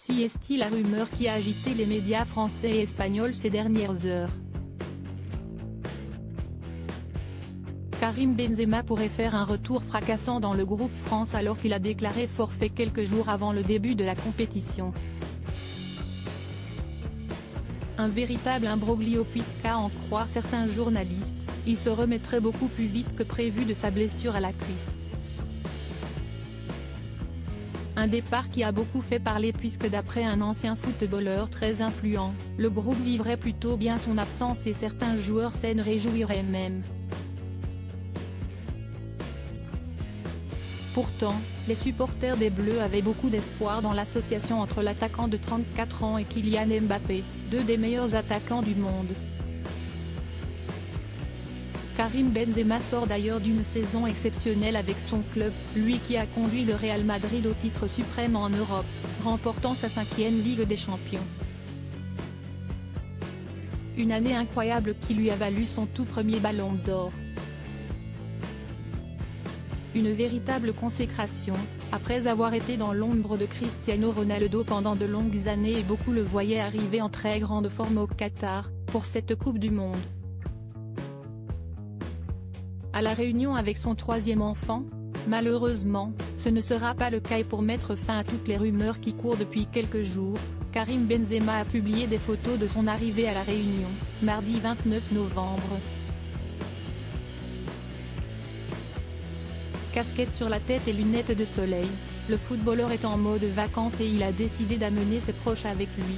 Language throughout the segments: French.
Si est-il la rumeur qui a agité les médias français et espagnols ces dernières heures. Karim Benzema pourrait faire un retour fracassant dans le groupe France alors qu'il a déclaré forfait quelques jours avant le début de la compétition. Un véritable imbroglio puisqu'à en croire certains journalistes, il se remettrait beaucoup plus vite que prévu de sa blessure à la cuisse. Un départ qui a beaucoup fait parler puisque d'après un ancien footballeur très influent, le groupe vivrait plutôt bien son absence et certains joueurs s'en réjouiraient même. Pourtant, les supporters des Bleus avaient beaucoup d'espoir dans l'association entre l'attaquant de 34 ans et Kylian Mbappé, deux des meilleurs attaquants du monde. Karim Benzema sort d'ailleurs d'une saison exceptionnelle avec son club, lui qui a conduit le Real Madrid au titre suprême en Europe, remportant sa 5e Ligue des Champions. Une année incroyable qui lui a valu son tout premier ballon d'or. Une véritable consécration, après avoir été dans l'ombre de Cristiano Ronaldo pendant de longues années et beaucoup le voyaient arriver en très grande forme au Qatar, pour cette Coupe du Monde. À la Réunion avec son 3e enfant, malheureusement, ce ne sera pas le cas et pour mettre fin à toutes les rumeurs qui courent depuis quelques jours, Karim Benzema a publié des photos de son arrivée à la Réunion, mardi 29 novembre. Casquette sur la tête et lunettes de soleil, le footballeur est en mode vacances et il a décidé d'amener ses proches avec lui.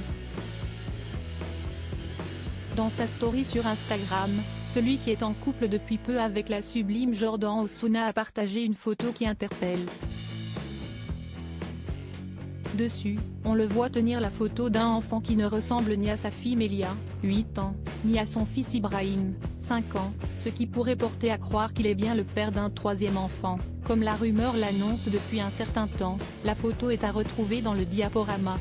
Dans sa story sur Instagram, celui qui est en couple depuis peu avec la sublime Jordan Osuna a partagé une photo qui interpelle. Dessus, on le voit tenir la photo d'un enfant qui ne ressemble ni à sa fille Melia, 8 ans, ni à son fils Ibrahim, 5 ans, ce qui pourrait porter à croire qu'il est bien le père d'un 3e enfant, comme la rumeur l'annonce depuis un certain temps. La photo est à retrouver dans le diaporama.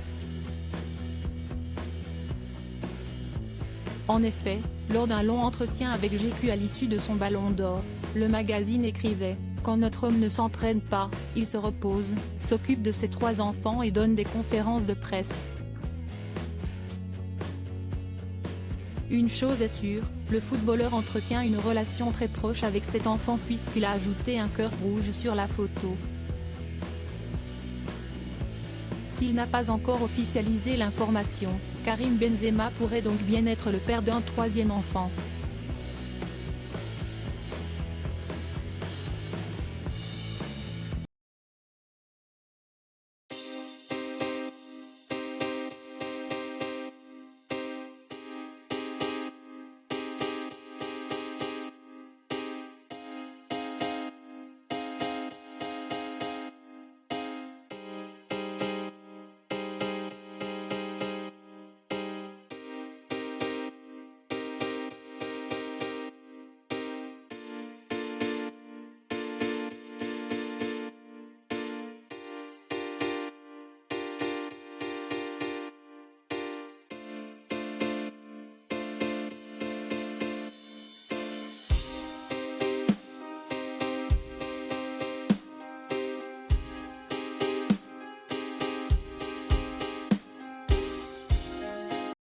En effet, lors d'un long entretien avec GQ à l'issue de son ballon d'or, le magazine écrivait: quand notre homme ne s'entraîne pas, il se repose, s'occupe de ses 3 enfants et donne des conférences de presse. Une chose est sûre, le footballeur entretient une relation très proche avec cet enfant puisqu'il a ajouté un cœur rouge sur la photo. S'il n'a pas encore officialisé l'information, Karim Benzema pourrait donc bien être le père d'un 3e enfant.